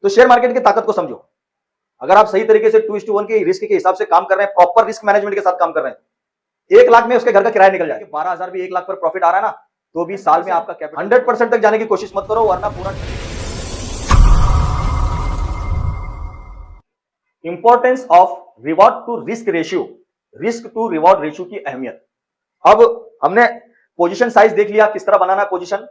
तो share market की ताकत को समझो। अगर आप सही तरीके से 2:1 के रिस्क के हिसाब से काम कर रहे हैं, प्रॉपर रिस्क मैनेजमेंट के साथ काम कर रहे हैं, 1 लाख में उसके घर का किराया निकल जाएगा। 12,000 भी 1 लाख पर प्रॉफिट आ रहा है ना, तो भी साल में आपका कैपिटल 100% तक जाने की कोशिश मत करो, वरना पूरा। Importance of reward to risk ratio, risk to reward ratio की अहमियत। अब हमने पोजीशन साइज देख लिया, किस तरह बनाना है पोजीशन,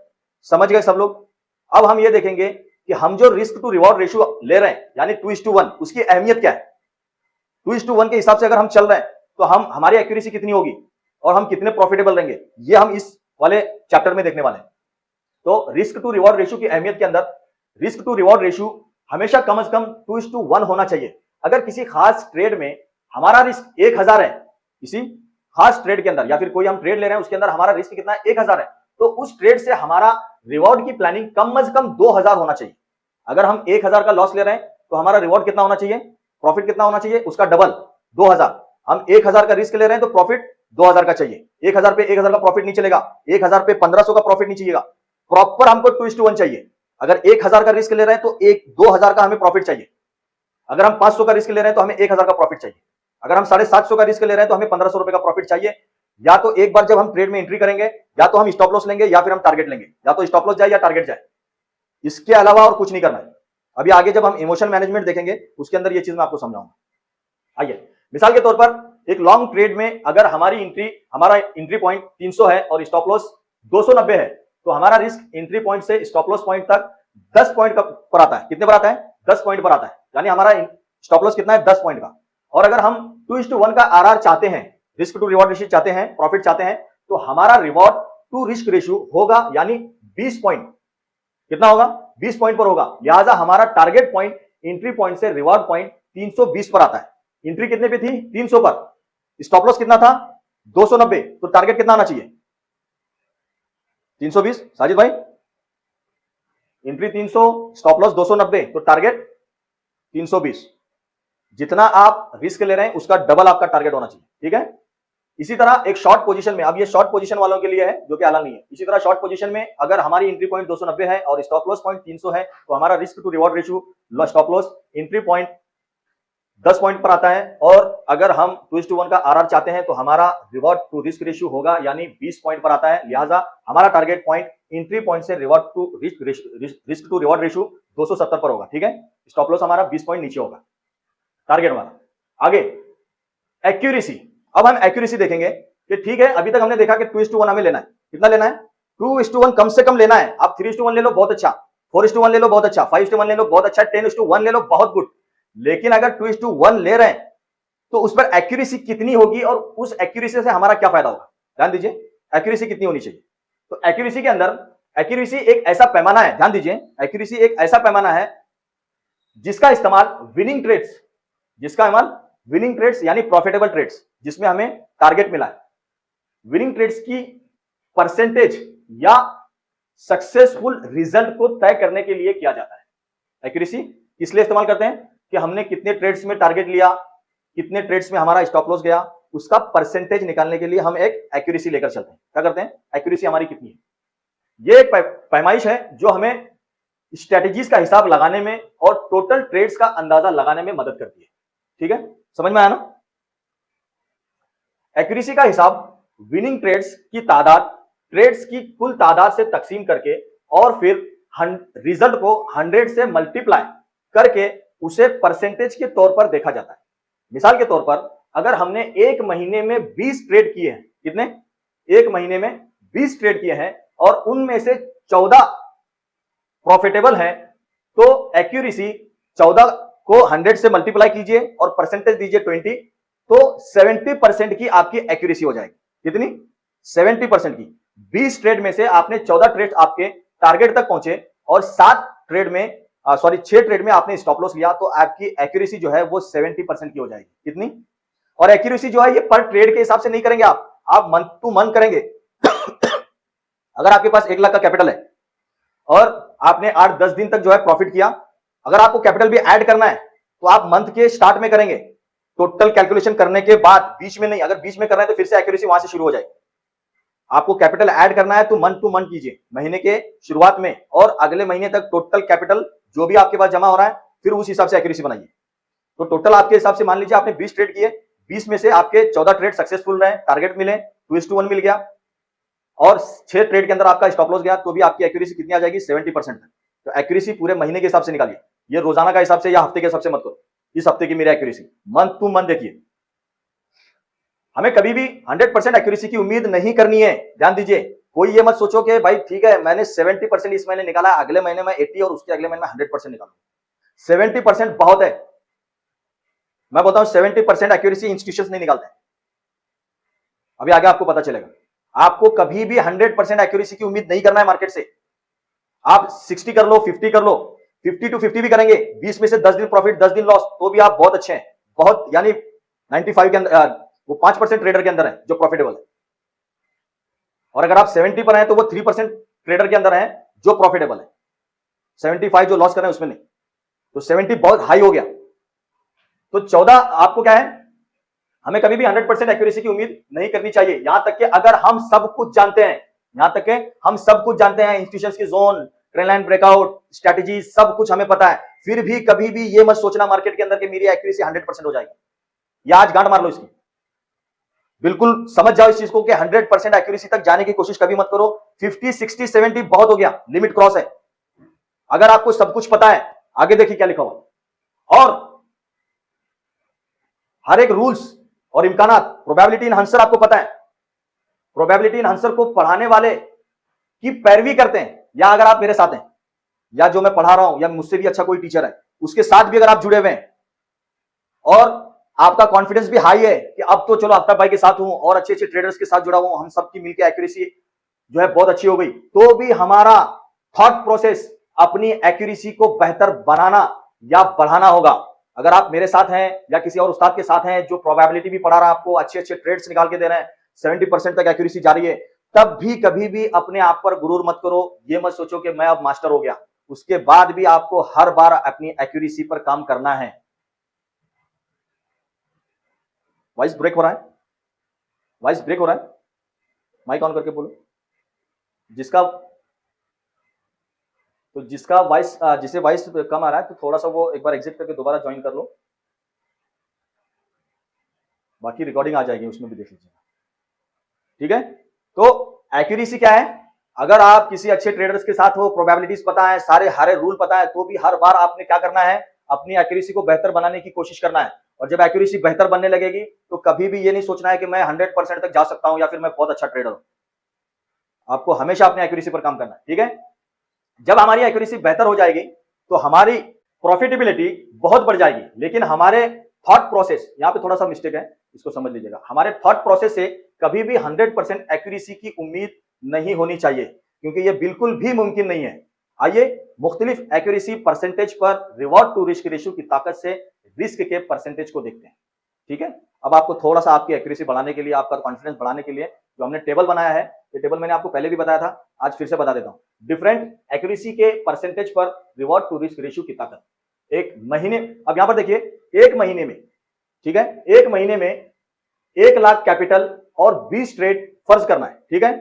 समझ गए सब लोग। अब हम ये देखेंगे कि हम जो रिस्क टू रिवॉर्ड रेशियो ले रहे हैं यानी 2:1, उसकी अहमियत क्या है। 2:1 के हिसाब से अगर हम चल रहे हैं तो हम हमारी एक्यूरेसी कितनी होगी और हम कितने प्रॉफिटेबल रहेंगे, ये हम इस वाले चैप्टर में देखने वाले हैं। तो रिस्क टू रिवॉर्ड रेशियो की अहमियत के अंदर रिस्क टू रिवॉर्ड रेशियो हमेशा कम से कम 2:1 होना चाहिए। अगर किसी खास ट्रेड में हमारा रिस्क 1000 है, किसी खास ट्रेड के अंदर या फिर कोई हम ट्रेड ले रहे हैं उसके अंदर हमारा रिस्क कितना है 1000 है, तो उस ट्रेड से हमारा रिवॉर्ड की प्लानिंग कम से कम 2000 होना चाहिए। अगर हम 1000 का लॉस ले रहे हैं तो हमारा रिवॉर्ड कितना होना चाहिए, प्रॉफिट कितना होना चाहिए, उसका डबल 2000। हम 1000 का रिस्क ले रहे हैं तो प्रॉफिट 2000 का चाहिए। 1000 पे 1000 का प्रॉफिट नहीं चलेगा, 1000 पे 1500 का प्रॉफिट नहीं चाहिएगा, प्रॉपर हमको 2:1 चाहिए। अगर 1000 का रिस्क ले रहे हैं तो 2000 का हमें प्रॉफिट चाहिए। अगर हम 500 का रिस्क ले रहे हैं तो हमें 1000 का प्रॉफिट चाहिए। अगर हम 750 का रिस्क ले रहे हैं तो हमें 1500 रुपए का प्रॉफिट चाहिए। या तो एक बार जब हम ट्रेड में एंट्री करेंगे या तो हम स्टॉप लॉस लेंगे या फिर हम टारगेट लेंगे, या तो स्टॉप लॉस जाए या टारगेट जाए, इसके अलावा और कुछ नहीं करना है। अभी आगे जब हम इमोशन मैनेजमेंट देखेंगे उसके अंदर ये चीज मैं आपको समझाऊंगा। आइए मिसाल के तौर पर एक लॉन्ग ट्रेड में अगर हमारा एंट्री पॉइंट 300 है और स्टॉप लॉस 290 है, तो हमारा रिस्क एंट्री पॉइंट से स्टॉप लॉस पॉइंट तक 10 पॉइंट पर आता है। कितने पर आता है, 10 पॉइंट पर आता है, यानी हमारा स्टॉप लॉस कितना है 10 पॉइंट का। और अगर हम 2:1 का आरआर चाहते हैं, रिस्क टू रिवॉर्ड रेशियो चाहते हैं, प्रॉफिट चाहते हैं, तो हमारा रिवॉर्ड टू रिस्क रेशियो होगा यानी 20 पॉइंट। कितना होगा, 20 पॉइंट पर होगा। लिहाजा हमारा टारगेट पॉइंट एंट्री पॉइंट से रिवॉर्ड पॉइंट 320 पर आता है। एंट्री कितने पे थी, 300 पर, स्टॉप लॉस कितना था 290, तो टारगेट कितना आना चाहिए 320। साजिद भाई, एंट्री 300, स्टॉप लॉस 290, तो टारगेट 320। जितना आप रिस्क ले रहे हैं उसका डबल आपका टारगेट होना चाहिए, ठीक है। इसी तरह एक शॉर्ट पोजीशन में, अब ये शॉर्ट पोजीशन वालों के लिए है जो कि अलाउ नहीं है। इसी तरह शॉर्ट पोजीशन में अगर हमारी एंट्री पॉइंट 290 है और स्टॉप लॉस पॉइंट 300 है, तो हमारा risk to reward ratio stop loss entry point 10 point पर आता है। और अगर हम 2:1 का आरआर चाहते हैं तो हमारा रिवॉर्ड टू रिस्क रेशियो होगा यानी 20 पॉइंट पर आता है। लिहाजा हमारा टारगेट पॉइंट एंट्री पॉइंट से reward to risk to reward ratio 270 पर होगा, ठीक है। स्टॉप लॉस हमारा 20 पॉइंट नीचे होगा टारगेट वाला। आगे एक्यूरेसी, अब हम एक्यूरेसी देखेंगे कि ठीक है अभी तक हमने देखा कि 2:1 हमें लेना है, कितना लेना है 2:1 कम से कम लेना है। आप 3:1 ले लो बहुत अच्छा, 4:1 ले लो बहुत अच्छा, 5:1 ले लो बहुत अच्छा, 10:1 ले लो बहुत गुड। लेकिन अगर 2:1 ले रहे हैं तो उस पर एक्यूरेसी कितनी होगी और उस एक्यूरेसी से हमारा क्या फायदा होगा, ध्यान दीजिए एक्यूरेसी कितनी होनी चाहिए। तो एक्यूरेसी के अंदर, एक्यूरेसी एक ऐसा पैमाना है, ध्यान दीजिए एक्यूरेसी एक ऐसा पैमाना है जिसका इस्तेमाल विनिंग ट्रेड्स, विनिंग ट्रेड्स यानी प्रॉफिटेबल ट्रेड्स जिसमें हमें टारगेट मिला है, विनिंग ट्रेड्स की परसेंटेज या सक्सेसफुल रिजल्ट को तय करने के लिए किया जाता है। एक्यूरेसी इसलिए इस्तेमाल करते हैं कि हमने कितने ट्रेड्स में टारगेट लिया, कितने ट्रेड्स में हमारा स्टॉप लॉस गया, उसका परसेंटेज निकालने के लिए हम एक एक्यूरेसी लेकर चलते हैं। क्या करते हैं, एक्यूरेसी हमारी कितनी है, ये एक पैमाइश है जो हमें स्ट्रेटेजीज का हिसाब लगाने में और टोटल ट्रेड्स का अंदाजा लगाने में मदद करती है, ठीक है। समझ में आया ना। एक्यूरेसी का हिसाब विनिंग ट्रेड्स की तादाद, ट्रेड्स की कुल तादाद से तकसीम करके और फिर रिजल्ट को 100 से मल्टीप्लाई करके उसे परसेंटेज के तौर पर देखा जाता है। मिसाल के तौर पर अगर हमने एक महीने में 20 ट्रेड किए हैं, कितने, एक महीने में 20 ट्रेड किए हैं और उनमें से 14 प्रॉफिटेबल है, तो एक्यूरेसी 14 को 100 से मल्टीप्लाई कीजिए और परसेंटेज दीजिए 20, तो 70% की आपकी एक्यूरेसी हो जाएगी। कितनी, 70% की। 20 ट्रेड में से आपने 14 ट्रेड आपके टारगेट तक पहुंचे और 6 ट्रेड में आपने स्टॉप लॉस लिया, तो आपकी एक्यूरेसी जो है वो 70% की हो जाएगी। कितनी, और एक्यूरेसी जो है ये पर ट्रेड के हिसाब से नहीं करेंगे आप मंथ टू मंथ करेंगे। अगर आपके पास 1 लाख का कैपिटल है और आपने 8-10 दिन तक जो है प्रॉफिट किया, अगर आपको कैपिटल भी ऐड करना है तो आप मंथ के स्टार्ट में करेंगे, टोटल कैलकुलेशन करने के बाद, बीच में नहीं। अगर बीच में कर रहे हैं तो फिर से एक्यूरेसी वहां से शुरू हो जाएगी। आपको कैपिटल ऐड करना है तो मंथ टू मंथ कीजिए, महीने के शुरुआत में और अगले महीने तक टोटल कैपिटल जो भी आपके पास जमा हो रहा है फिर उस हिसाब से एक्यूरेसी बनाइए। तो टोटल आपके हिसाब से मान लीजिए आपने 20 ट्रेड किए, 20 में से आपके 14 ट्रेड सक्सेसफुल रहे, टारगेट मिले, 2:1 मिल गया, और 6 ट्रेड के अंदर आपका स्टॉप लॉस गया, तो भी आपकी एक्यूरेसी कितनी आ जाएगी? 70% तक। तो एक्यूरेसी पूरे महीने के हिसाब से निकालिए, ये रोजाना का हिसाब से या हफ्ते के हिसाब से मत करो। इस हफ्ते की मेरी एक्यूरेसी मंथ टू मंथ देखिए। हमें कभी भी 100% एक्यूरेसी की उम्मीद नहीं करनी है, ध्यान दीजिए। कोई ये मत सोचो कि भाई ठीक है मैंने 70% इस महीने निकाला, अगले महीने में 80 और उसके अगले महीने में 100% निकालूंगा। 70% बहुत है, मैं बताऊं 70% एक्यूरेसी इंस्टीट्यूशंस नहीं निकालते हैं। अभी आगे आपको पता चलेगा। आपको कभी भी 100% एक्यूरेसी की उम्मीद नहीं करना है मार्केट से। आप 60 कर लो, 50 कर लो, 50 to 50 भी करेंगे, 20 में से 10 दिन प्रॉफिट 10 दिन लॉस, तो भी आप बहुत अच्छे हैं, बहुत, यानी 95 के अंदर, वो 5% ट्रेडर के अंदर है जो प्रॉफिटेबल है। और अगर आप 70 पर हैं तो वो 3% ट्रेडर के अंदर है जो प्रॉफिटेबल है। 75 जो लॉस कर रहे हैं उसमें नहीं। तो 70 बहुत हाई हो गया। तो 14 आपको क्या है, हमें कभी भी 100% एक्यूरेसी की उम्मीद नहीं करनी चाहिए। यहां तक कि अगर हम सब कुछ जानते हैं, यहां तक कि हम सब कुछ जानते हैं, इंस्टीट्यूशंस की zone, trend line breakout, strategy, सब कुछ हमें पता है, फिर भी कभी भी ये मत सोचना मार्केट के अंदर कि मेरी एक्यूरेसी 100% हो जाएगी। या आज गांठ मार लो इसकी, बिल्कुल समझ जाओ इस चीज को कि 100% एक्यूरेसी तक जाने की कोशिश कभी मत करो। 50, 60, 70 बहुत हो गया, लिमिट क्रॉस है। अगर आपको सब कुछ पता है, आगे देखिए क्या लिखा हुआ, और हर एक रूल्स और इम्कानात, प्रोबेबिलिटी इनहांसर आपको पता है। प्रोबेबिलिटी इनहांसर को पढ़ाने वाले की पैरवी करते हैं, या अगर आप मेरे साथ हैं, या जो मैं पढ़ा रहा हूं, या मुझसे भी अच्छा कोई टीचर है, उसके साथ भी अगर आप जुड़े हुए हैं और आपका कॉन्फिडेंस भी हाई है कि अब तो चलो आफ्ताब भाई के साथ हूं और अच्छे अच्छे ट्रेडर्स के साथ जुड़ा हूं, हम सबकी मिलकर एक्यूरेसी जो है बहुत अच्छी हो गई, तो भी हमारा थॉट प्रोसेस अपनी एक्यूरेसी को बेहतर बनाना या बढ़ाना होगा। अगर आप मेरे साथ हैं या किसी और उस्ताद के साथ हैं जो प्रोबेबिलिटी भी पढ़ा रहा है, आपको अच्छे अच्छे ट्रेड्स निकाल के दे रहे हैं, 70% तक एक्यूरेसी जा रही है, तब भी कभी भी अपने आप पर गुरूर मत करो। ये मत सोचो कि मैं अब मास्टर हो गया। उसके बाद भी आपको हर बार अपनी एक्यूरेसी पर काम करना है। वॉइस ब्रेक हो रहा है, वॉइस ब्रेक हो रहा है, माइक ऑन करके बोलो। जिसका तो जिसका वॉइस जिसे वॉइस कम आ रहा है तो थोड़ा सा वो एक बार एग्जिट करके दोबारा ज्वाइन कर लो, बाकी रिकॉर्डिंग आ जाएगी उसमें भी देख लीजिएगा, ठीक है। तो एक्यूरेसी क्या है, अगर आप किसी अच्छे ट्रेडर्स के साथ हो, प्रोबेबिलिटीज पता है, सारे हरे रूल पता है, तो भी हर बार आपने क्या करना है, अपनी एक्यूरेसी को बेहतर बनाने की कोशिश करना है। और जब एक्यूरेसी बेहतर बनने लगेगी तो कभी भी ये नहीं सोचना है कि मैं 100% तक जा सकता हूं या फिर मैं बहुत अच्छा ट्रेडर हूं। आपको हमेशा अपने एक्यूरेसी पर काम करना है, ठीक है। जब हमारी एक्यूरेसी बेहतर हो जाएगी तो हमारी प्रॉफिटेबिलिटी बहुत बढ़ जाएगी, लेकिन हमारे थॉट प्रोसेस, यहां पे थोड़ा सा मिस्टेक है, इसको समझ लीजिएगा। हमारे थॉट प्रोसेस से कभी भी 100% एक्यूरेसी की उम्मीद नहीं होनी चाहिए, क्योंकि यह बिल्कुल भी मुमकिन नहीं है। आइए मुख्तलिफ एक्यूरेसी परसेंटेज पर रिवॉर्ड टू रिस्क रेशियो की ताकत से रिस्क के परसेंटेज को देखते हैं, ठीक है। अब आपको थोड़ा सा आपकी एक्यूरेसी बढ़ाने के लिए, आपका कॉन्फिडेंस बढ़ाने के लिए जो हमने टेबल बनाया है, ये टेबल मैंने आपको पहले भी बताया था, आज फिर से बता देता हूं। डिफरेंट एक्यूरेसी के परसेंटेज पर रिवॉर्ड टू रिस्क रेशियो की ताकत एक महीने, अब यहां पर देखिए, एक महीने में, ठीक है, एक महीने में 1 लाख कैपिटल और 20 ट्रेड फर्ज करना है, ठीक है।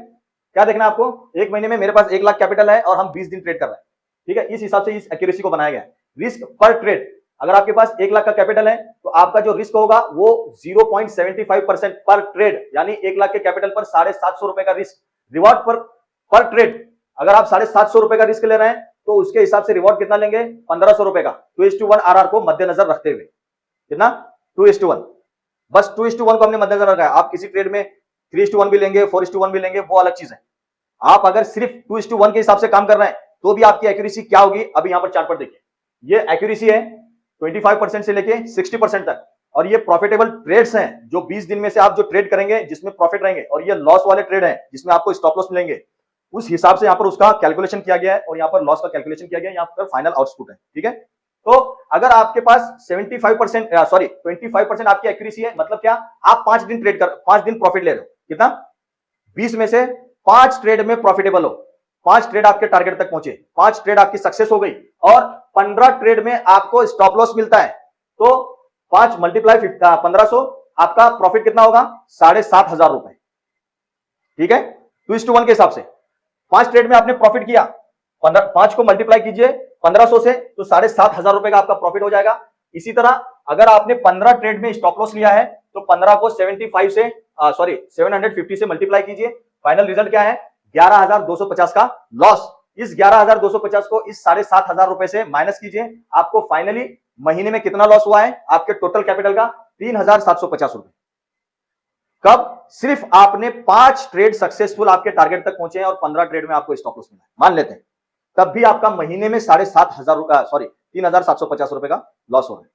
क्या देखना है आपको, एक महीने में मेरे पास 1 लाख कैपिटल है और हम 20 दिन ट्रेड कर रहे हैं, ठीक है। इस हिसाब से इस एक्यूरेसी को बनाया गया है। रिस्क पर ट्रेड, अगर आपके पास 1 लाख का कैपिटल है तो आपका जो रिस्क होगा वो 0.75% पर ट्रेड, यानी 1 लाख के कैपिटल पर 750 रुपए का रिस्क। रिवॉर्ड पर ट्रेड, अगर आप 750 रुपए का रिस्क ले रहे हैं तो उसके हिसाब से रिवॉर्ड कितना लेंगे, 1500 रुपए का। 2:1 आरआर को मद्देनजर रखते हुए, कितना, 2:1, बस 2:1 को हमने मद्देनजर रखा है। आप किसी ट्रेड में 3:1 भी लेंगे, 4:1 भी लेंगे, वो अलग चीज है। आप अगर सिर्फ 2:1 के हिसाब से काम कर रहे हैं तो भी आपकी एक्यूरेसी क्या होगी, अभी यहां पर चार्ट पर देखिए। ये एक्यूरेसी है 25% से लेके 60% तक, और ये प्रॉफिटेबल ट्रेड्स हैं जो 20 दिन में से आप जो ट्रेड करेंगे जिसमें प्रॉफिट रहेंगे, और ये लॉस वाले ट्रेड हैं जिसमें आपको स्टॉप लॉस मिलेंगे। उस हिसाब से यहां पर उसका कैलकुलेशन किया गया है और यहां पर लॉस का कैलकुलेशन किया गया है, यहां पर फाइनल आउटपुट है, ठीक है। तो अगर आपके पास 25% आपकी एक्यूरेसी है, मतलब क्या, आप 5 दिन ट्रेड कर, 5 दिन प्रॉफिट ले रहे हो, कितना, 20 में से 5 ट्रेड में प्रॉफिटेबल हो, 5 ट्रेड आपके टारगेट तक पहुंचे, 5 ट्रेड आपकी सक्सेस हो गई, और 15 ट्रेड में आपको स्टॉप लॉस मिलता है, तो 5 मल्टीप्लाई 1500, आपका प्रॉफिट कितना होगा, 7,500 रुपए, ठीक है। 2:1 के हिसाब से 5 ट्रेड में आपने प्रॉफिट किया 5 को मल्टीप्लाई कीजिए 1500 से तो 7,500 रुपए का आपका प्रॉफिट हो जाएगा। इसी तरह अगर आपने 15 ट्रेड में स्टॉप लॉस लिया है तो 15 को 750 से मल्टीप्लाई कीजिए, फाइनल रिजल्ट क्या है 11,250 का लॉस। इस 11,250 को इस 7,500 रुपए से माइनस कीजिए, आपको फाइनली महीने में कितना लॉस हुआ है आपके टोटल कैपिटल का 3,750 रुपए। कब? सिर्फ आपने 5 ट्रेड सक्सेसफुल आपके टारगेट तक पहुंचे हैं और 15 ट्रेड में आपको स्टॉप लॉस मिला है, मान लेते हैं, तब भी आपका महीने में 3,750 रुपए का लॉस हो रहा है।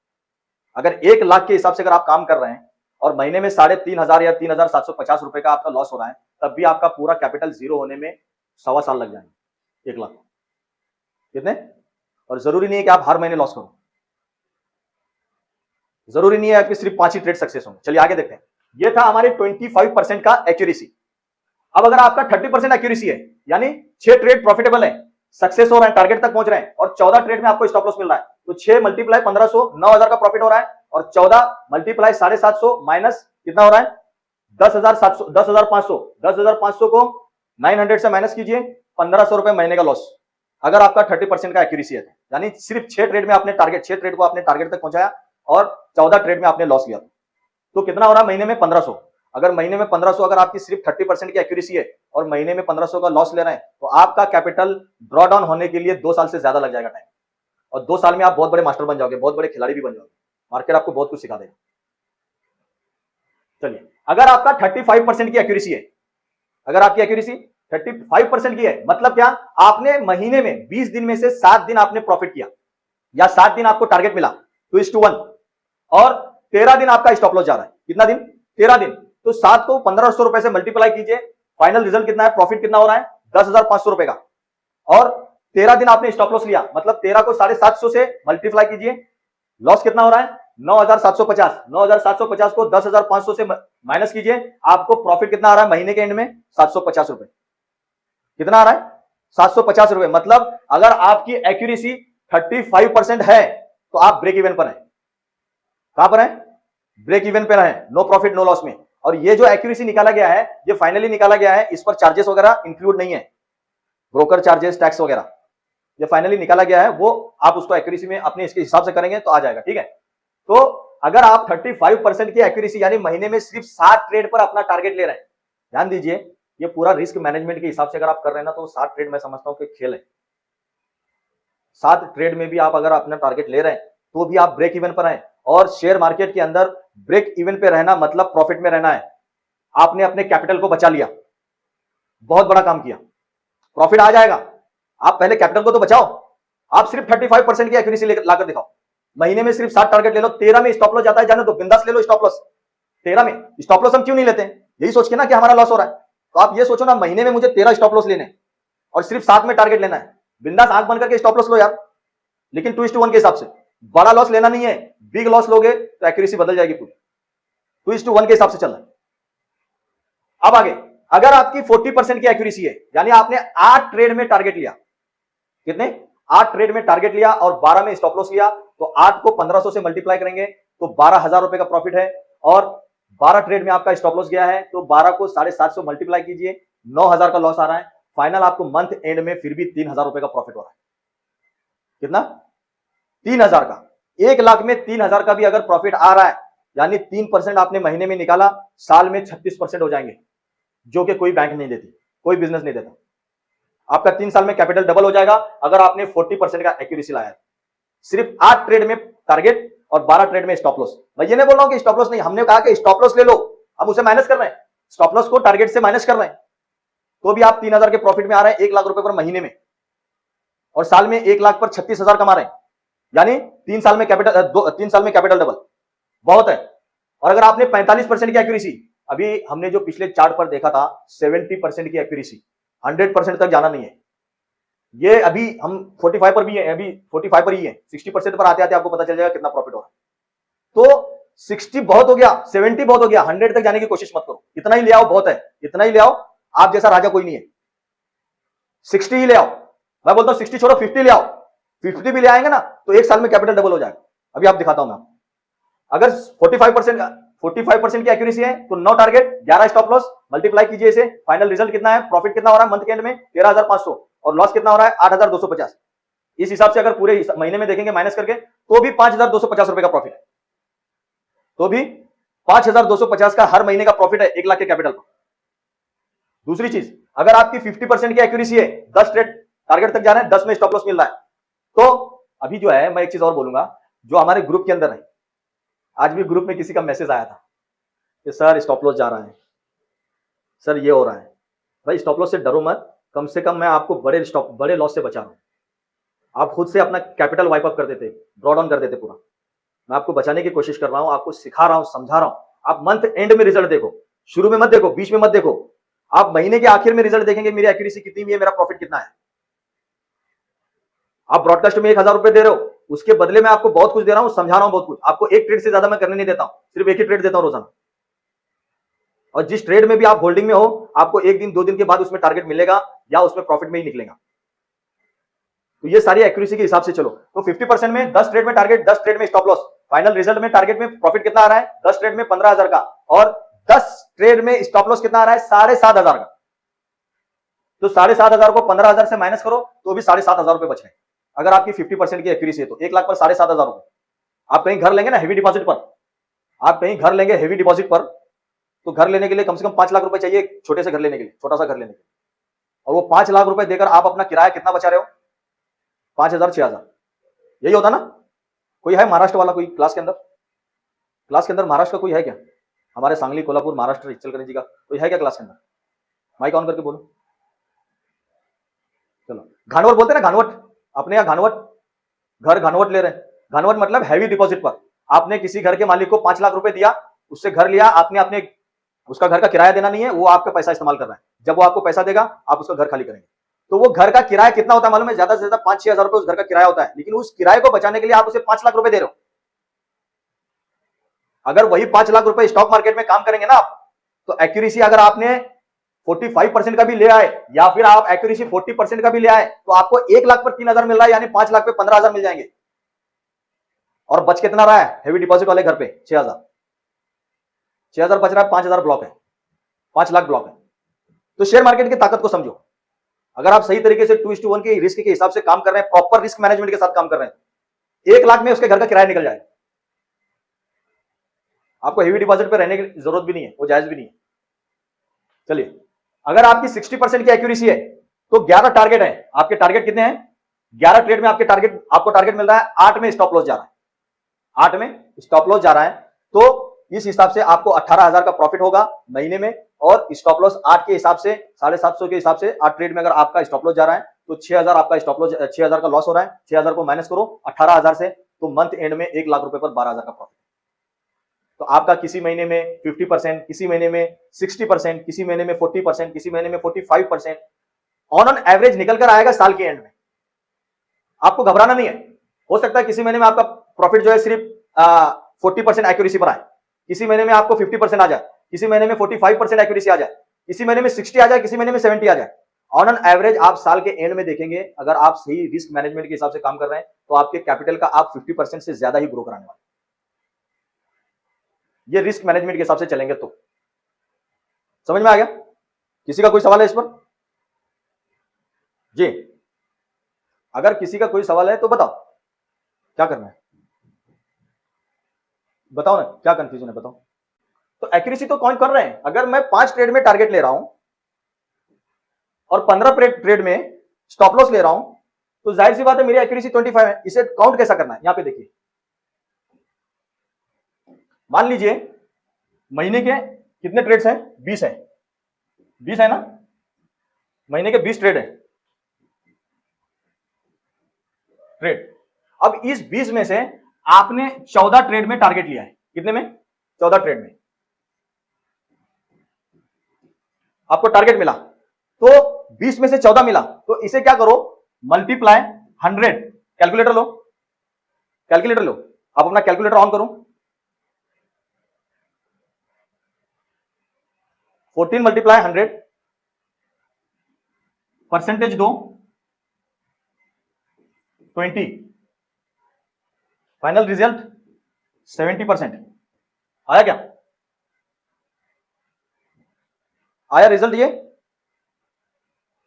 अगर 1 लाख के हिसाब से अगर आप काम कर रहे हैं और महीने में 3,500 या 3,750 रुपए का आपका लॉस हो रहा है, तब भी आपका पूरा कैपिटल जीरो होने में 1.25 साल लग जाएंगे। 1 लाख कितने? और जरूरी नहीं है कि आप हर महीने लॉस करो, जरूरी नहीं है कि सिर्फ 5 ही ट्रेड सक्सेस होंगे। चलिए आगे देखते हैं। ये था हमारे 25% का एक्यूरेसी। अब अगर आपका 30% एक्यूरेसी है, यानी 6 ट्रेड प्रॉफिटेबल है, सक्सेस हो रहे हैं, टारगेट तक पहुंच रहे हैं और 14 ट्रेड में आपको स्टॉप लॉस मिल रहा है, तो 6 मल्टीप्लाई 1500 9,000 का प्रॉफिट हो रहा है और 14 मल्टीप्लाई 750 माइनस कितना हो रहा है 10,500 10,500 को 900 से माइनस कीजिए 1,500 रुपए महीने का लॉस। अगर आपका 30% का एक्यूरेसी है, यानी सिर्फ 6 ट्रेड में आपने 6 ट्रेड को आपने टारगेट तक पहुंचाया और 14 ट्रेड में आपने लॉस लिया, तो कितना हो रहा है महीने में 1500। अगर महीने में 1500 अगर आपकी सिर्फ 30% की एक्यूरेसी है और महीने में 1500 का लॉस ले रहे हैं, तो आपका कैपिटल ड्रॉ डाउन होने के लिए 2 साल से ज्यादा लग जाएगा टाइम, और 2 साल में आप बहुत बड़े मास्टर बन जाओगे, बहुत बड़े खिलाड़ी भी बन जाओगे, मार्केट आपको बहुत कुछ सिखा देगा। चलिए, अगर आपका 35% की एक्यूरेसी है, अगर आपकी एक्यूरेसी 35% की है, मतलब क्या, आपने महीने में 20 दिन में से 7 दिन आपने प्रॉफिट किया या 7 दिन आपको टारगेट मिला 2:1 और 13 दिन आपका स्टॉप लॉस जा रहा है। कितना दिन? 13 दिन। तो 7 को 1,500 रुपए से मल्टीप्लाई कीजिए, फाइनल रिजल्ट कितना है, प्रॉफिट कितना हो रहा है 10,500 रुपए का, और 13 दिन आपने स्टॉप लॉस लिया, मतलब 13 को 750 से मल्टीप्लाई कीजिए, लॉस कितना हो रहा है 9,750। 9,750 को 10,500 से माइनस कीजिए, आपको प्रॉफिट कितना आ रहा है महीने के एंड में 750 रुपए। कितना आ रहा है 750 रुपए। मतलब अगर आपकी एक्यूरेसी 35% है तो आप ब्रेक इवन पर हैं। कहां पर है? ब्रेक इवन पर है, नो प्रॉफिट नो लॉस में। और ये जो एक्यूरेसी निकाला गया है, ये फाइनली निकाला गया है, इस पर चार्जेस वगैरह इंक्लूड नहीं है, ब्रोकर चार्जेस टैक्स वगैरह, ये फाइनली निकाला गया है, वो आप उसको एक्यूरेसी में अपने इसके हिसाब से करेंगे तो आ जाएगा। ठीक है, तो अगर आप 35% की एक्यूरेसी यानी महीने में सिर्फ 7 ट्रेड पर अपना टारगेट ले रहे हैं, ध्यान दीजिए, ये पूरा रिस्क मैनेजमेंट के हिसाब से अगर आप कर रहे हैं ना, तो 7 ट्रेड मैं समझता हूं कि खेल है। 7 ट्रेड में भी आप अगर अपना टारगेट ले रहे हैं तो भी आप ब्रेक इवन पर हैं, और शेयर मार्केट के अंदर ब्रेक इवन पे रहना मतलब प्रॉफिट में रहना है। आपने अपने कैपिटल को बचा लिया, बहुत बड़ा काम किया, प्रॉफिट आ जाएगा। आप पहले कैपिटल को तो बचाओ, आप सिर्फ 35% की एक्यूरेसी लाकर दिखाओ, महीने में सिर्फ 7 टारगेट ले लो, 13 में स्टॉप लॉस जाता है, जाने तो बिंदास ले लो स्टॉप लॉस। 13 में स्टॉप लॉस हम क्यों नहीं लेते हैं? यही सोच के ना कि हमारा लॉस हो रहा है, तो आप ये सोचो ना, महीने में मुझे 13 स्टॉप लॉस लेने और सिर्फ 7 में टारगेट लेना है, बिंदास आंख बंद करके स्टॉप लॉस लो यार, लेकिन 2:1 के हिसाब से। बड़ा लॉस लेना नहीं है, बिग लॉस लोगे तो एक्यूरेसी बदल जाएगी पूरी। 2:1 के हिसाब से चलना है। अब आगे, अगर आपकी 40% की एक्यूरेसी है, यानी आपने 8 ट्रेड में टारगेट लिया, कितने? 8 ट्रेड में टारगेट लिया और 12 में स्टॉप लॉस लिया, तो 8 को 1500 से मल्टीप्लाई करेंगे तो 12,000 रुपए का प्रॉफिट है, और 12 ट्रेड में आपका स्टॉप लॉस गया है, तो 12 को 750 मल्टीप्लाई कीजिए, 9,000 का लॉस आ रहा है, फाइनल आपको मंथ एंड में फिर भी 3,000 रुपए का प्रॉफिट हो रहा है। कितना? 3,000 का। 1 लाख में 3,000 का भी अगर प्रॉफिट आ रहा है, यानी 3% आपने महीने में निकाला, साल में 36% हो जाएंगे, जो कि कोई बैंक नहीं देती, कोई बिजनेस नहीं देता। आपका 3 साल में कैपिटल डबल हो जाएगा अगर आपने 40% का एक्यूरेसी लाया है। सिर्फ 8 ट्रेड में टारगेट और 12 ट्रेड में स्टॉप लॉस। मैं ये नहीं बोल रहा हूं कि स्टॉप लॉस नहीं, हमने कहा कि स्टॉप लॉस ले लो, हम उसे माइनस कर रहे हैं, स्टॉप लॉस को टारगेट से माइनस कर रहे हैं, तो भी आप 3,000 के प्रॉफिट में आ रहे हैं 1 लाख रुपए पर महीने में, और साल में 1 लाख पर 36,000 कमा रहे हैं, यानी 3 साल में कैपिटल डबल, बहुत है। और अगर आपने 45% की एक्यूरेसी, अभी हमने जो पिछले चार्ट पर देखा था 70% की एक्यूरेसी, 100% तक जाना नहीं है, ये अभी हम 45 पर भी है, अभी 45 पर ही है, 60% पर आते आते आपको पता चल जाएगा कितना प्रॉफिट हो रहा है। तो 60 बहुत हो गया, 70 बहुत हो गया, 100 तक जाने की कोशिश मत करो, इतना ही ले आओ, बहुत है, इतना ही ले आओ, आप जैसा राजा कोई नहीं है, 60 ही ले आओ। मैं बोलता हूं 60 छोड़ो, 50 ले आओ, 50 भी ले आएंगे ना तो 1 साल में कैपिटल डबल हो जाएगा। अभी आप दिखाता हूं मैं, अगर 45% की एक्यूरेसी है तो 9 टारगेट 11 स्टॉप लॉस, मल्टीप्लाई कीजिए इसे, फाइनल रिजल्ट कितना है, प्रॉफिट कितना हो रहा है मंथ के एंड में 13,500, और लॉस कितना हो रहा है 8,250। इस हिसाब से अगर पूरे महीने में देखेंगे माइनस करके तो भी 5,250 रुपए का प्रॉफिट है, तो भी 5,250 का हर महीने का प्रॉफिट है 1 लाख के कैपिटल पर। दूसरी चीज, अगर आपकी 50% की एक्यूरेसी है, 10 ट्रेड टारगेट तक जा रहे हैं, 10 में स्टॉप लॉस मिल रहा है, तो अभी जो है मैं एक चीज और बोलूंगा, जो हमारे ग्रुप के अंदर है, आज भी ग्रुप में किसी का मैसेज आया था कि सर स्टॉप लॉस जा रहा है, सर ये हो रहा है। भाई स्टॉप लॉस से डरो मत, कम से कम मैं आपको बड़े लॉस से बचा रहा हूं। आप खुद से अपना कैपिटल वाइप अप कर देते, ड्रॉ डाउन कर देते पूरा। मैं आपको बचाने की कोशिश कर रहा हूं, आपको सिखा रहा हूं, समझा रहा हूं। आप मंथ एंड में रिजल्ट देखो, शुरू में मत देखो, बीच में मत देखो, आप महीने के आखिर में रिजल्ट देखेंगे, मेरी एक्यूरेसी कितनी हुई है, मेरा प्रॉफिट कितना है। आप ब्रॉडकास्ट में 1,000 रुपए दे रहे हो, उसके बदले में आपको बहुत कुछ दे रहा हूं, समझा रहा हूं बहुत कुछ। आपको एक ट्रेड से ज्यादा मैं करने नहीं देता हूं, सिर्फ एक ही ट्रेड देता हूं रोजाना। और जिस ट्रेड में भी आप होल्डिंग में हो, आपको 1 दिन 2 दिन के बाद उसमें टारगेट मिलेगा या उसमें प्रॉफिट में ही निकलेगा। तो ये सारी एक्यूरेसी के हिसाब से चलो। तो 50% में 10 ट्रेड में टारगेट, 10 ट्रेड में स्टॉप लॉस, फाइनल रिजल्ट में टारगेट में प्रॉफिट कितना आ रहा है, 10 ट्रेड में 15,000 का, और 10 ट्रेड में स्टॉप लॉस कितना आ रहा है, 7,500 का। तो 7,500 को 15,000 से माइनस करो तो भी 7,500 रुपए बच रहे हैं। अगर आपकी 50% की एक्यूरेसी है तो 1 लाख पर 7,500 रुपए। आप कहीं घर लेंगे ना हेवी डिपॉजिट पर, आप कहीं घर लेंगे हेवी डिपॉजिट पर, तो घर लेने के लिए कम से कम 5 लाख रुपए चाहिए, छोटे से घर लेने के लिए, छोटा सा घर लेने के लिए। और वो 5 लाख रुपए देकर आप अपना किराया कितना बचा रहे हो, 5,000 6,000, यही होता ना। कोई है महाराष्ट्र वाला कोई क्लास के अंदर? क्लास के अंदर महाराष्ट्र का कोई है क्या? हमारे सांगली, कोल्हापुर, महाराष्ट्र, इचलकरंजी का कोई है क्या क्लास के अंदर? माइक ऑन करके बोलो। चलो, घानवट बोलते हैं ना, घानवट, अपने यहाँ घानवट, घर घानवट ले रहे हैं। घानवट मतलब हैवी डिपॉजिट पर आपने किसी घर के मालिक को 5 लाख रुपए दिया, उससे घर लिया आपने, अपने उसका घर का किराया देना नहीं है, वो आपका पैसा इस्तेमाल कर रहा है। जब वो आपको पैसा देगा आप उसका घर खाली करेंगे। तो वो घर का किराया कितना होता है मालूम है? ज्यादा से ज्यादा 5-6 हजार रुपए उस घर का किराया होता है, लेकिन उस किराए को बचाने के लिए आप उसे 5 लाख रुपए दे रहे हो। अगर वही 5 लाख रुपए स्टॉक मार्केट में काम करेंगे ना आप, तो एक्यूरेसी अगर आपने 45% का भी ले आए, या फिर आप एक्यूरेसी 40% का भी ले आए, तो आपको 1 लाख पर 3,000 मिल रहा है, यानी 5 लाख पे 15,000 मिल जाएंगे। और बच कितना रहा है हेवी डिपॉजिट वाले घर पे? 6,000। 6,000 बच रहा है, 5,000 ब्लॉक है, 5 लाख ब्लॉक है। तो शेयर मार्केट की ताकत को समझो। अगर आप सही तरीके से 2:1 के रिस्क के हिसाब से काम कर रहे हैं, प्रॉपर रिस्क मैनेजमेंट के साथ काम कर रहे हैं, 1 लाख में उसके घर का किराया निकल जाए। आपको हेवी डिपॉजिट पे रहने की जरूरत भी नहीं है, वो जायज भी नहीं है। चलिए, अगर आपकी 60% की एक्यूरेसी है तो 11 टारगेट है। आपके टारगेट कितने हैं? 11 ट्रेड में आपको टारगेट मिल रहा है, 8 में स्टॉप लॉस जा रहा है, 8 में स्टॉप लॉस जा रहा है। तो इस हिसाब से आपको 18,000 का प्रॉफिट होगा महीने में, और स्टॉप लॉस 8 के हिसाब से 750 के हिसाब से 8 ट्रेड में अगर आपका स्टॉप लॉस जा रहा है तो 6,000 आपका स्टॉप लॉस, 6,000 का लॉस हो रहा है। 6,000 को माइनस करो 18,000 से, तो मंथ एंड में 1 लाख रुपए पर 12,000 का प्रॉफिट। तो आपका किसी महीने में 50%, किसी महीने में 60%, किसी महीने में 40%, किसी महीने में 45%, ऑन एवरेज निकल कर आएगा साल के एंड में। आपको घबराना नहीं है। हो सकता है किसी महीने में आपका प्रॉफिट जो है सिर्फ 40% एक्यूरेसी पर आए, किसी महीने में आपको 50% आ जाए, किसी महीने में 45% एक्यूरेसी आ जाए, किसी महीने में 60 आ जाए, किसी महीने में 70 आ जाए। ऑन एन एवरेज आप साल के एंड में देखेंगे, अगर आप सही रिस्क मैनेजमेंट के हिसाब से काम कर रहे हैं तो आपके कैपिटल का आप 50% से ज्यादा ही ग्रो कराने वाले। ये रिस्क मैनेजमेंट के हिसाब से चलेंगे तो। समझ में आ गया? किसी का कोई सवाल है इस पर? जी, अगर किसी का कोई सवाल है तो बताओ, क्या करना है बताओ ना, क्या कंफ्यूजन है बताओ। तो एक्यूरेसी तो कौन कर रहे हैं? अगर मैं 5 ट्रेड में टारगेट ले रहा हूं और 15 ट्रेड में स्टॉप लॉस ले रहा हूं, तो जाहिर सी बात है मेरी एक्यूरेसी 25 है। इसे काउंट कैसा करना है? यहां पे देखिए, मान लीजिए महीने के कितने ट्रेड्स हैं? 20 है, 20 है ना, महीने के 20 ट्रेड है ट्रेड। अब इस 20 में से आपने 14 ट्रेड में टारगेट लिया है। कितने में? 14 ट्रेड में आपको टारगेट मिला, तो 20 में से 14 मिला, तो इसे क्या करो, मल्टीप्लाई 100। कैलकुलेटर लो, कैलकुलेटर लो, आप अपना कैलकुलेटर ऑन करो। 14 मल्टीप्लाई 100, परसेंटेज दो 20, फाइनल रिजल्ट 70%। आया क्या? आया रिजल्ट ये?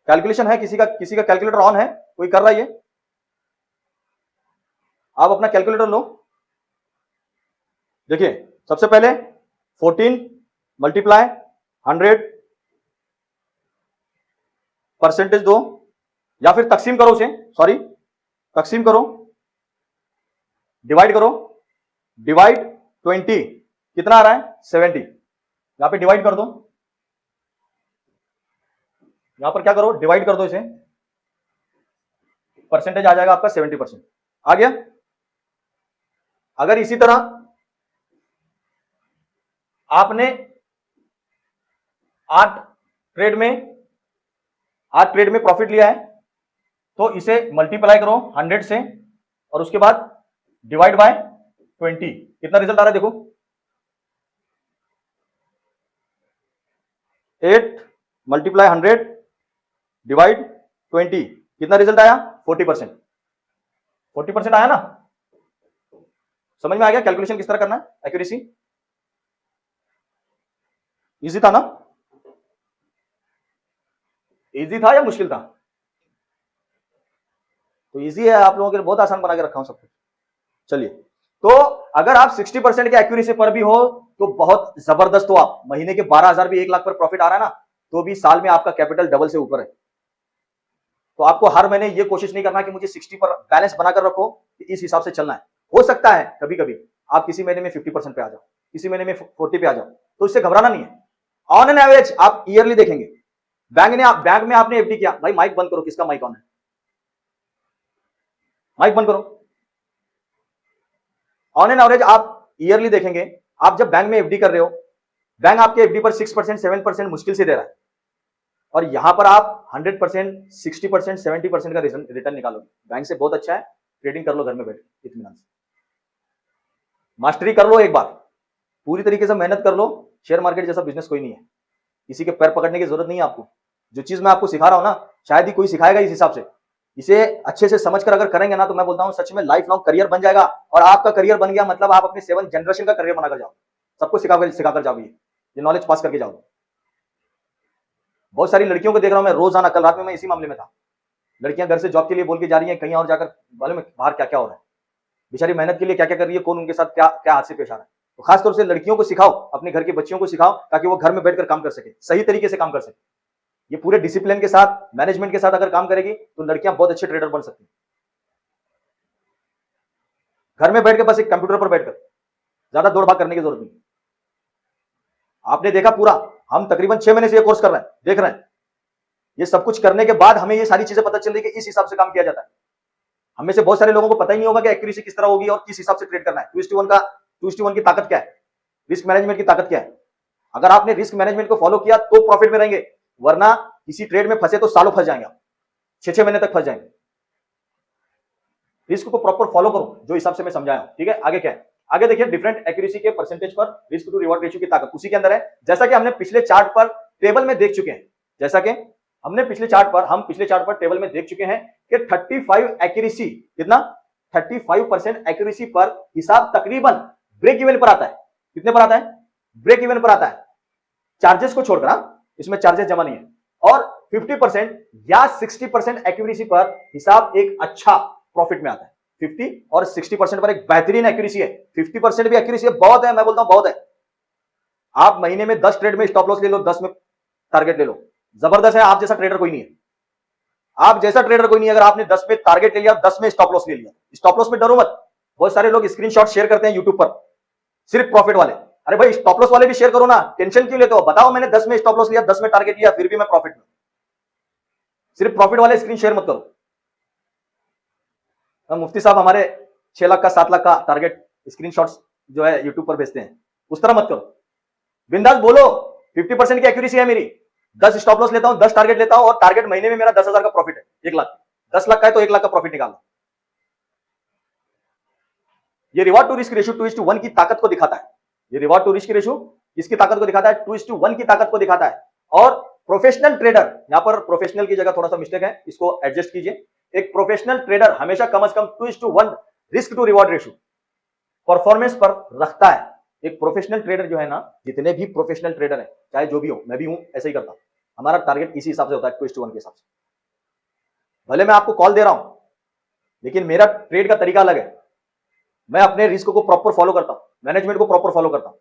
कैलकुलेशन है किसी का कैलकुलेटर ऑन है, कोई कर रहा है ये? आप अपना कैलकुलेटर लो। देखिए सबसे पहले 14 मल्टीप्लाई 100 परसेंटेज दो, या फिर तकसीम करो उसे, सॉरी तकसीम करो, डिवाइड करो, डिवाइड 20 कितना आ रहा है 70, यहां पे डिवाइड कर दो, यहां पर क्या करो डिवाइड कर दो इसे, परसेंटेज आ जाएगा आपका 70%। आ गया? अगर इसी तरह आपने 8 ट्रेड में 8 ट्रेड में प्रॉफिट लिया है, तो इसे मल्टीप्लाई करो 100 से और उसके बाद डिवाइड बाय 20, कितना रिजल्ट आ रहा है देखो, 8 मल्टीप्लाई 100 डिवाइड 20, कितना रिजल्ट आया 40%। 40% आया ना? समझ में आ गया कैलकुलेशन किस तरह करना है, एक्यूरेसी? इजी था ना? इजी था या मुश्किल था? तो इजी है, आप लोगों के लिए बहुत आसान बना के रखा हूं सब कुछ। चलिए, तो अगर आप 60% के एक्यूरेसी पर भी हो तो बहुत जबरदस्त हो, आप महीने के 12,000 भी 1 लाख पर प्रॉफिट आ रहा है ना, तो भी साल में आपका कैपिटल डबल से ऊपर है। तो आपको हर महीने ये कोशिश नहीं करना कि मुझे 60 पर बैलेंस बनाकर रखो, कि इस हिसाब से चलना है। हो सकता है कभी कभी आप किसी महीने में 50% पे आ जाओ, किसी महीने में 40 पे आ जाओ, तो इससे घबराना नहीं है। ऑन एन एवरेज आप ईयरली देखेंगे। बैंक में आपने एफडी किया, भाई माइक बंद करो, किसका माइक ऑन है? माइक बंद करो। ऑन एन एवरेज आप ईयरली देखेंगे, आप जब बैंक में एफडी कर रहे हो, बैंक आपके एफडी पर 6% 7% मुश्किल से दे रहा है, और यहां पर आप 100% 60% 70% का रिटर्न निकालो। बैंक से बहुत अच्छा है, ट्रेडिंग कर लो घर में बैठ इत्मीनान से, मास्टरी कर लो एक बार, पूरी तरीके से मेहनत कर लो। शेयर मार्केट जैसा बिजनेस कोई नहीं है, किसी के पैर पकड़ने की जरूरत नहीं है आपको। जो चीज मैं आपको सिखा रहा हूं ना, शायद ही कोई सिखाएगा इस हिसाब से। इसे अच्छे से समझकर अगर करेंगे ना, तो मैं बोलता हूं सच में लाइफ लॉन्ग करियर बन जाएगा। और आपका करियर बन गया मतलब आप अपने 7 जनरेशन का करियर बनाकर जाओ, सबको सिखाकर जाओगे, ये नॉलेज पास करके जाओगे। बहुत सारी लड़कियों को देख रहा हूं मैं रोजाना, कल रात में मैं इसी मामले में था। लड़कियां घर से जॉब के लिए बोल के जा रही हैं, कहीं और जाकर मालूम है बाहर क्या क्या हो रहा है, बेचारी मेहनत के लिए क्या क्या कर रही है, कौन उनके साथ क्या क्या हाथ से पेश आ रहा है। तो खासतौर से लड़कियों को सिखाओ, अपने घर के बच्चियों को सिखाओ, ताकि वो घर में बैठकर काम कर सके, सही तरीके से काम कर सके। ये पूरे डिसिप्लिन के साथ, मैनेजमेंट के साथ अगर काम करेगी तो लड़कियां बहुत अच्छे ट्रेडर बन सकती हैं। घर में बैठ के बस एक कंप्यूटर पर बैठकर, ज्यादा दौड़ भाग करने की जरूरत नहीं। आपने देखा पूरा, हम तकरीबन 6 महीने से ये कोर्स कर रहे हैं, देख रहे हैं। ये सब कुछ करने के बाद हमें ये सारी चीजें पता चल रही है कि इस हिसाब से काम किया जाता है। हमें से बहुत सारे लोगों को पता ही नहीं होगा कि एक्यूरेसी किस तरह होगी और किस हिसाब से ट्रेड करना है। 2:1 की ताकत क्या है, रिस्क मैनेजमेंट की ताकत क्या है। अगर आपने रिस्क मैनेजमेंट को फॉलो किया तो प्रॉफिट में रहेंगे, वरना किसी ट्रेड में फंसे तो सालों फंस जाएंगे, 6 महीने तक फंस जाएंगे। रिस्क को प्रॉपर फॉलो करो जो हिसाब से मैं समझाया हूं, ठीक है। आगे क्या है, आगे देखिए डिफरेंट एक्यूरेसी के परसेंटेज पर रिस्क टू रिवॉर्ड रेशियो की ताकत उसी के अंदर है। जैसा कि हमने पिछले चार्ट पर टेबल में देख चुके हैं, जैसा कि हमने पिछले चार्ट पर टेबल में देख चुके हैं कि 35 एक्यूरेसी, कितना 35% एक्यूरेसी पर हिसाब तकरीबन ब्रेक इवन पर आता है। कितने पर आता है? ब्रेक इवन पर आता है, चार्जेस को छोड़कर, इसमें चार्जेस जमा नहीं है। और 50% या 60% एक्यूरेसी पर हिसाब एक अच्छा प्रॉफिट में आता है। 50 और 60% पर एक बेहतरीन एक्यूरेसी है। 50% भी एक्यूरेसी है, बहुत है, मैं बोलता हूं बहुत है। आप महीने में 10 ट्रेड में स्टॉप लॉस ले लो, 10 में टारगेट ले लो, जबरदस्त है। आप जैसा ट्रेडर कोई नहीं है, आप जैसा ट्रेडर कोई नहीं है। अगर आपने 10 में टारगेट ले लिया, 10 में स्टॉप लॉस ले लिया, स्टॉप लॉस में डरो मत। बहुत सारे लोग स्क्रीनशॉट शेयर करते हैं यूट्यूब पर, सिर्फ प्रॉफिट वाले। अरे भाई स्टॉप लॉस वाले भी शेयर करो ना, टेंशन क्यों लेते हो? बताओ मैंने 10 में स्टॉप लॉस लिया, 10 में टारगेट लिया, फिर भी मैं प्रॉफिट में। सिर्फ प्रॉफिट वाले स्क्रीन शेयर मत करो। मुफ्ती साहब हमारे 6 लाख का 7 लाख का टारगेट स्क्रीनशॉट्स जो है यूट्यूब पर भेजते हैं, उस तरह मत करो। बिंदास बोलो 50% की एक्यूरेसी है मेरी, 10 स्टॉप लॉस लेता हूं, 10 टारगेट लेता हूं, और टारगेट महीने में मेरा 10,000 का प्रॉफिट है, 1 लाख। 10 लाख का है तो 1 लाख का प्रॉफिट निकालना। ये रिवॉर्ड टू रिस्क रेशियो 2:1 की ताकत को दिखाता है। ये रिवॉर्ड टू रिस्क रेशियो इसकी ताकत को दिखाता है, 2:1 की ताकत को दिखाता है। और प्रोफेशनल ट्रेडर, यहां पर प्रोफेशनल की जगह थोड़ा सा मिस्टेक है, इसको एडजस्ट कीजिए। एक प्रोफेशनल ट्रेडर हमेशा कम से कम 2:1 risk to reward ratio performance पर रखता है। एक प्रोफेशनल ट्रेडर जो है ना, जितने भी प्रोफेशनल ट्रेडर है, चाहे जो भी हो, मैं भी हूं, ऐसे ही करता हूं। हमारा टारगेट इसी हिसाब से होता है, 2:1 के हिसाब से। भले मैं आपको कॉल दे रहा हूं, लेकिन मेरा ट्रेड का तरीका अलग है। मैं अपने रिस्क को प्रॉपर फॉलो करता हूं, मैनेजमेंट को प्रॉपर फॉलो करता हूं।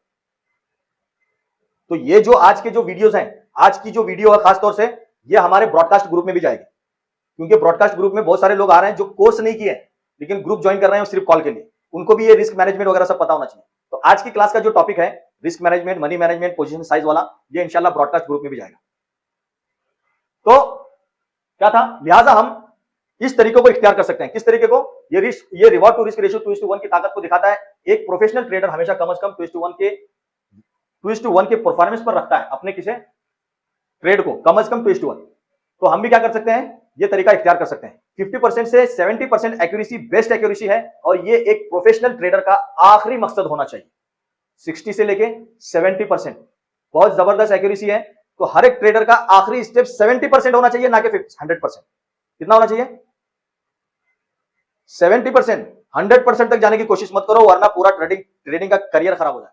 तो ये जो आज के जो वीडियोस हैं, आज की जो वीडियो है खासतौर से, ये हमारे ब्रॉडकास्ट ग्रुप में भी जाएगी, क्योंकि ब्रॉडकास्ट ग्रुप में बहुत सारे लोग आ रहे हैं जो कोर्स नहीं किए, लेकिन ग्रुप ज्वाइन कर रहे हैं सिर्फ कॉल के लिए। उनको भी ये रिस्क मैनेजमेंट वगैरह सब पता होना चाहिए। तो आज की क्लास का जो टॉपिक है risk management, money management, position size वाला, ये इंशाल्लाह ब्रॉडकास्ट ग्रुप में भी जाएगा। तो क्या था, लिहाजा हम इस तरीके को इख्तियार कर सकते हैं। किस तरीके को? ये रिवॉर्ड टू रिस्क रेशियो 2:1 की ताकत को दिखाता है। एक प्रोफेशनल ट्रेडर हमेशा कम से कम 2:1 के परफॉर्मेंस पर रखता है अपने किसे ट्रेड को, कम से कम 2:1। तो हम भी क्या कर सकते हैं, ये तरीका इख्तियार कर सकते हैं। 50% से 70% एक्यूरेसी बेस्ट एक्यूरेसी है, और ये एक प्रोफेशनल ट्रेडर का आखिरी मकसद होना चाहिए। 60 से लेके 70% बहुत जबरदस्त एक्यूरेसी है। तो हर एक ट्रेडर का आखिरी स्टेप 70% होना चाहिए, ना कि 100%। कितना होना चाहिए? 70%। 100% तक जाने की कोशिश मत करो, वरना पूरा ट्रेडिंग का करियर खराब हो जाए।